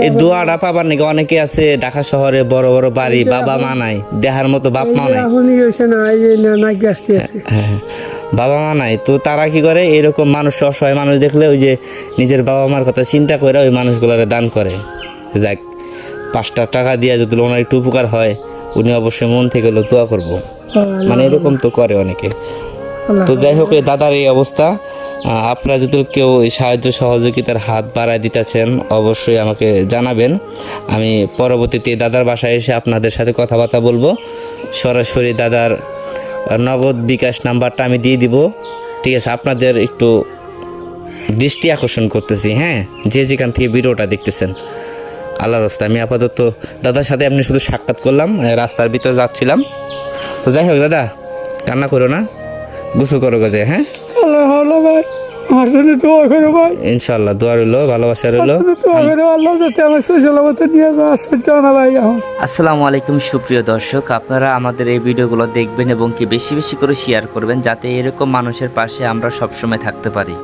এই দোয়াটা পাবার নাকি অনেকে আছে ঢাকা শহরে বড় বড় বাড়ি, বাবা মা নাই, দেহার মতো বাপ মা নাই। এখনই হয়েছে না, এই যে না গ্যাসটি আছে। হ্যাঁ, বাবা মা নাই, তো তারা কি করে এরকম মানুষ, অসহায় মানুষ দেখলে ওই যে নিজের বাবা মার কথা চিন্তা করে ওই মানুষগুলোরে দান করে। যাক, 5টা টাকা দিয়ে যদি ওনার একটু উপকার হয়, উনি অবশ্যই মন থেকে হলো দোয়া করবো। মানে এরকম তো করে অনেকে। তো যাই হোক, এই দাদার এই অবস্থা। আপনারা যদি কেউ এই সাহায্য সহযোগিতার হাত বাড়ায় দিতেছেন অবশ্যই আমাকে জানাবেন। আমি পরবর্তীতে দাদার বাসায় এসে আপনাদের সাথে কথাবার্তা বলবো। সরাসরি দাদার নগদ বিকাশ নাম্বারটা আমি দিয়ে দিব। ঠিক আছে, আপনাদের একটু দৃষ্টি আকর্ষণ করতেছি। হ্যাঁ, যে যেখান থেকে ভিডিওটা দেখতেছেন, আল্লাহর রাস্তায় আমি আপাতত দাদার সাথে আপনি শুধু সাক্ষাৎ করলাম, রাস্তার ভিতরে যাচ্ছিলাম। তো যাই হোক দাদা, কান্না করো না, গোসল করো গেছে। হ্যাঁ, আল্লাহ ভাই, আমার জন্য দোয়া করো ভাই। ইনশাল্লাহ দোয়া রইলো, ভালোবাসা রইলো। দোয়া করো আল্লাহ যাতে আমার সুসলামতে নিয়ে যাওয়া সহ্য না ভাই। এখন আসসালামু আলাইকুম সুপ্রিয় দর্শক, আপনারা আমাদের এই ভিডিওগুলো দেখবেন এবং কি বেশি বেশি করে শেয়ার করবেন, যাতে এরকম মানুষের পাশে আমরা সবসময় থাকতে পারি।